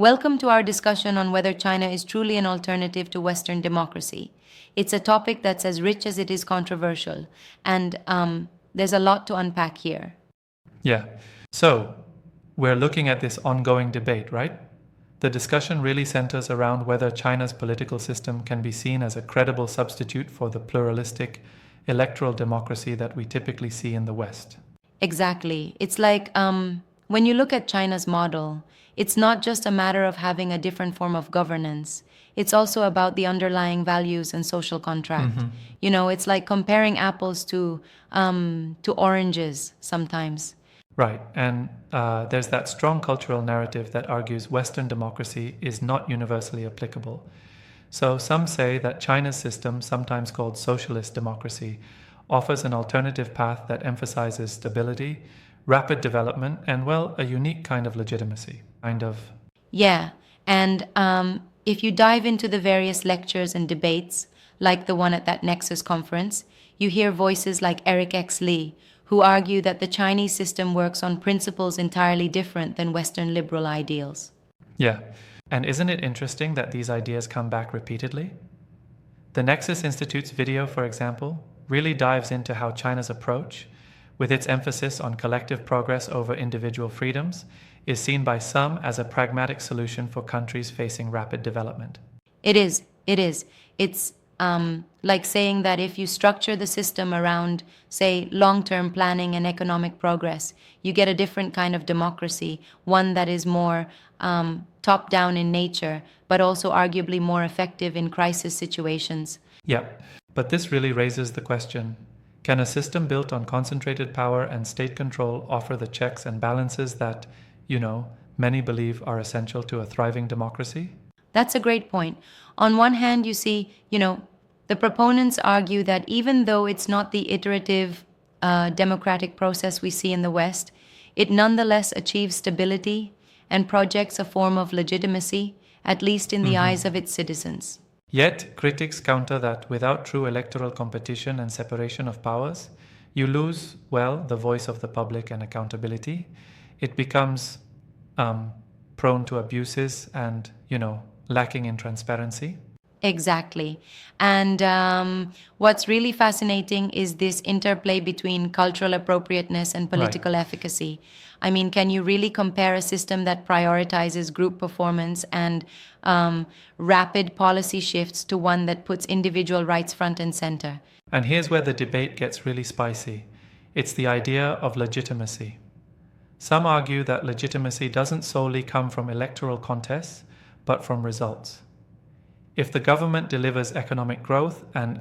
Welcome to our discussion on whether China is truly an alternative to Western democracy. It's a topic that's as rich as it is controversial, and there's a lot to unpack here. Yeah. So, we're looking at this ongoing debate, right? The discussion really centers around whether China's political system can be seen as a credible substitute for the pluralistic electoral democracy that we typically see in the West. Exactly. It's like when you look at China's model, it's not just a matter of having a different form of governance. It's also about the underlying values and social contract. It's like comparing apples to oranges sometimes. Right. And there's that strong cultural narrative that argues Western democracy is not universally applicable. So some say that China's system, sometimes called socialist democracy, offers an alternative path that emphasizes stability, rapid development, and, well, a unique kind of legitimacy. Kind of. Yeah, and if you dive into the various lectures and debates, like the one at that Nexus conference, you hear voices like Eric X. Lee, who argue that the Chinese system works on principles entirely different than Western liberal ideals. Yeah. And isn't it interesting that these ideas come back repeatedly? The Nexus Institute's video, for example, really dives into how China's approach, with its emphasis on collective progress over individual freedoms, is seen by some as a pragmatic solution for countries facing rapid development. It is, it is. It's like saying that if you structure the system around, say, long-term planning and economic progress, you get a different kind of democracy, one that is more top-down in nature, but also arguably more effective in crisis situations. Yeah, but this really raises the question, can a system built on concentrated power and state control offer the checks and balances that, many believe are essential to a thriving democracy? That's a great point. On one hand, you see, the proponents argue that even though it's not the iterative democratic process we see in the West, it nonetheless achieves stability and projects a form of legitimacy, at least in the eyes of its citizens. Yet, critics counter that without true electoral competition and separation of powers, you lose, well, the voice of the public and accountability. It becomes prone to abuses and, lacking in transparency. Exactly. And what's really fascinating is this interplay between cultural appropriateness and political efficacy. I mean, can you really compare a system that prioritizes group performance and rapid policy shifts to one that puts individual rights front and center? And here's where the debate gets really spicy. It's the idea of legitimacy. Some argue that legitimacy doesn't solely come from electoral contests, but from results. If the government delivers economic growth and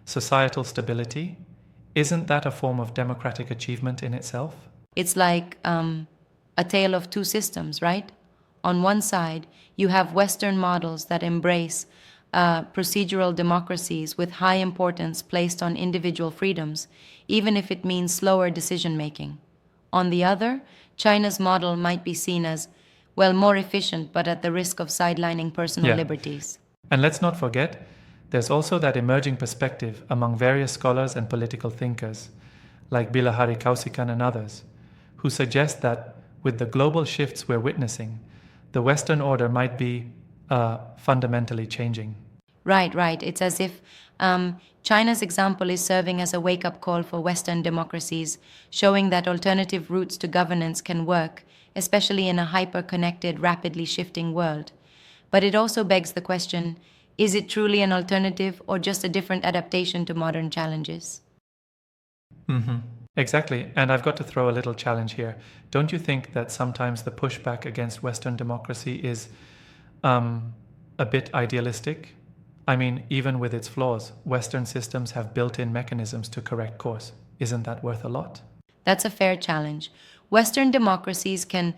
societal stability, isn't that a form of democratic achievement in itself? It's like a tale of two systems, right? On one side, you have Western models that embrace procedural democracies with high importance placed on individual freedoms, even if it means slower decision-making. On the other, China's model might be seen as, well, more efficient, but at the risk of sidelining personal liberties. And let's not forget, there's also that emerging perspective among various scholars and political thinkers, like Bilahari Kausikan and others, who suggest that with the global shifts we're witnessing, the Western order might be fundamentally changing. Right. It's as if China's example is serving as a wake-up call for Western democracies, showing that alternative routes to governance can work, especially in a hyper-connected, rapidly shifting world. But it also begs the question, is it truly an alternative or just a different adaptation to modern challenges? Exactly, and I've got to throw a little challenge here. Don't you think that sometimes the pushback against Western democracy is a bit idealistic? I mean, even with its flaws, Western systems have built-in mechanisms to correct course. Isn't that worth a lot? That's a fair challenge. Western democracies can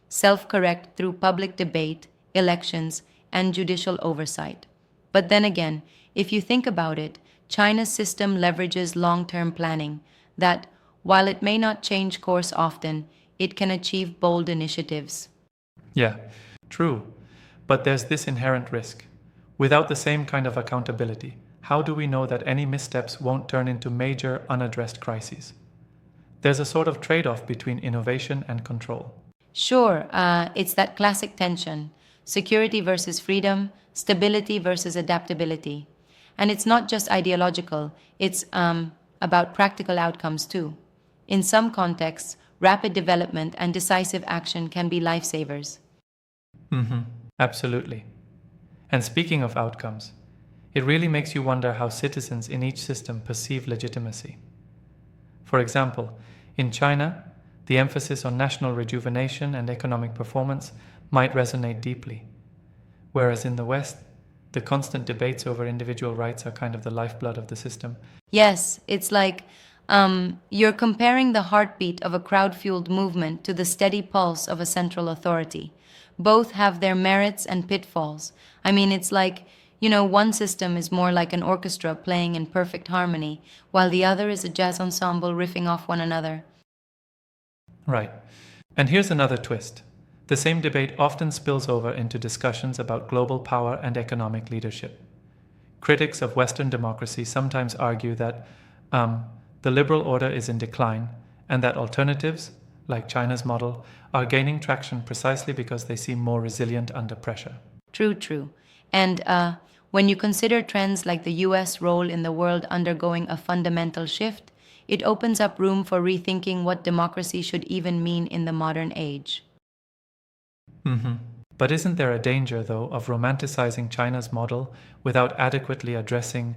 self-correct through public debate, elections, and judicial oversight. But then again, if you think about it, China's system leverages long-term planning that, while it may not change course often, it can achieve bold initiatives. Yeah, true. But there's this inherent risk. Without the same kind of accountability, how do we know that any missteps won't turn into major unaddressed crises? There's a sort of trade-off between innovation and control. Sure, it's that classic tension: security versus freedom, stability versus adaptability. And it's not just ideological, it's about practical outcomes too. In some contexts, rapid development and decisive action can be lifesavers. Mm-hmm. Absolutely. And speaking of outcomes, it really makes you wonder how citizens in each system perceive legitimacy. For example, in China, the emphasis on national rejuvenation and economic performance might resonate deeply, whereas in the West, the constant debates over individual rights are kind of the lifeblood of the system. Yes, it's like you're comparing the heartbeat of a crowd fueled movement to the steady pulse of a central authority. Both have their merits and pitfalls. I mean, it's like, one system is more like an orchestra playing in perfect harmony, while the other is a jazz ensemble riffing off one another. Right. And here's another twist. The same debate often spills over into discussions about global power and economic leadership. Critics of Western democracy sometimes argue that the liberal order is in decline and that alternatives, like China's model, are gaining traction precisely because they seem more resilient under pressure. True, true. And when you consider trends like the US role in the world undergoing a fundamental shift, it opens up room for rethinking what democracy should even mean in the modern age. Mm-hmm. But isn't there a danger, though, of romanticizing China's model without adequately addressing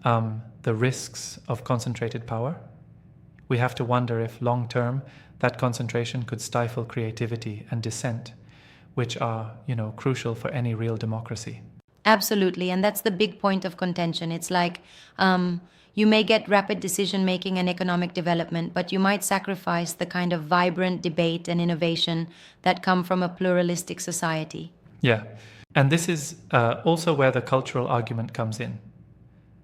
the risks of concentrated power? We have to wonder if, long term, that concentration could stifle creativity and dissent, which are, crucial for any real democracy. Absolutely, and that's the big point of contention. It's like you may get rapid decision making and economic development, but you might sacrifice the kind of vibrant debate and innovation that come from a pluralistic society. Yeah, and this is also where the cultural argument comes in.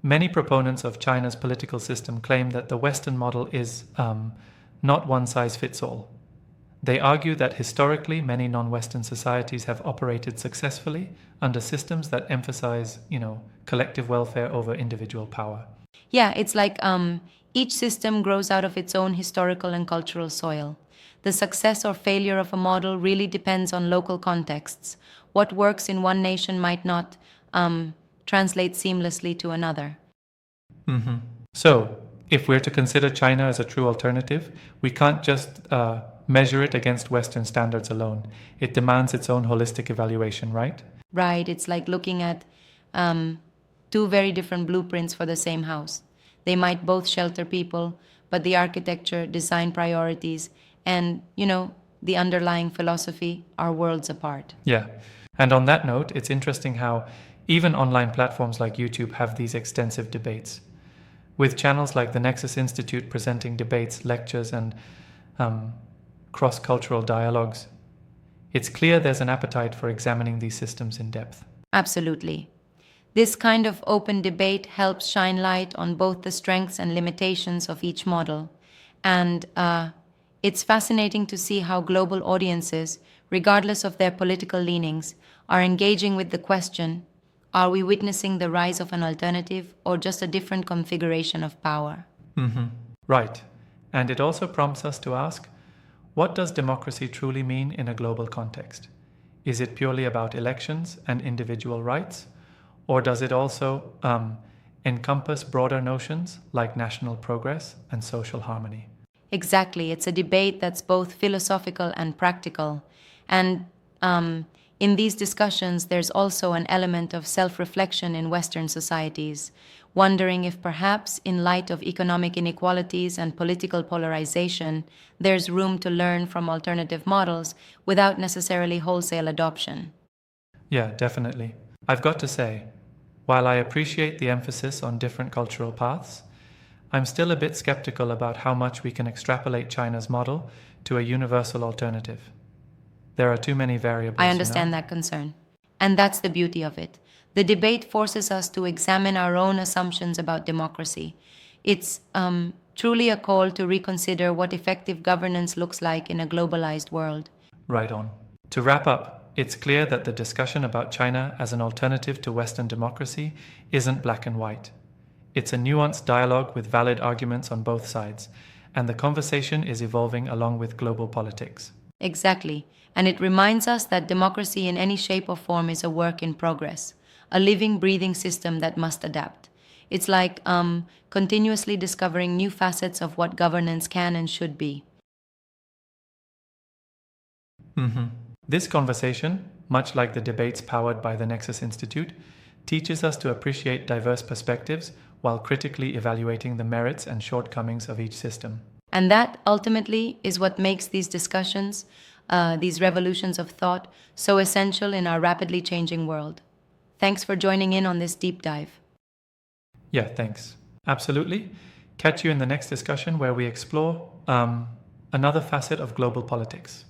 Many proponents of China's political system claim that the Western model is not one size fits all. They argue that historically many non-Western societies have operated successfully under systems that emphasize, collective welfare over individual power. Yeah, it's like each system grows out of its own historical and cultural soil. The success or failure of a model really depends on local contexts. What works in one nation might not translate seamlessly to another. Mm-hmm. So, if we're to consider China as a true alternative, we can't just measure it against Western standards alone. It demands its own holistic evaluation, right? Right, it's like looking at two very different blueprints for the same house. They might both shelter people, but the architecture, design priorities, and, the underlying philosophy are worlds apart. Yeah. And on that note, it's interesting how even online platforms like YouTube have these extensive debates. With channels like the Nexus Institute presenting debates, lectures, and cross-cultural dialogues, it's clear there's an appetite for examining these systems in depth. Absolutely. This kind of open debate helps shine light on both the strengths and limitations of each model. And it's fascinating to see how global audiences, regardless of their political leanings, are engaging with the question: are we witnessing the rise of an alternative or just a different configuration of power? Mm-hmm. Right. And it also prompts us to ask, what does democracy truly mean in a global context? Is it purely about elections and individual rights? Or does it also encompass broader notions like national progress and social harmony? Exactly. It's a debate that's both philosophical and practical. And in these discussions, there's also an element of self-reflection in Western societies, wondering if perhaps, in light of economic inequalities and political polarization, there's room to learn from alternative models without necessarily wholesale adoption. Yeah, definitely. I've got to say, while I appreciate the emphasis on different cultural paths, I'm still a bit skeptical about how much we can extrapolate China's model to a universal alternative. There are too many variables. I understand that concern. And that's the beauty of it. The debate forces us to examine our own assumptions about democracy. It's truly a call to reconsider what effective governance looks like in a globalized world. Right on. To wrap up, it's clear that the discussion about China as an alternative to Western democracy isn't black and white. It's a nuanced dialogue with valid arguments on both sides, and the conversation is evolving along with global politics. Exactly. And it reminds us that democracy in any shape or form is a work in progress, a living, breathing system that must adapt. It's like continuously discovering new facets of what governance can and should be. This conversation, much like the debates powered by the Nexus Institute, teaches us to appreciate diverse perspectives while critically evaluating the merits and shortcomings of each system. And that ultimately is what makes these discussions, these revolutions of thought, so essential in our rapidly changing world. Thanks for joining in on this deep dive. Yeah, thanks. Absolutely. Catch you in the next discussion where we explore another facet of global politics.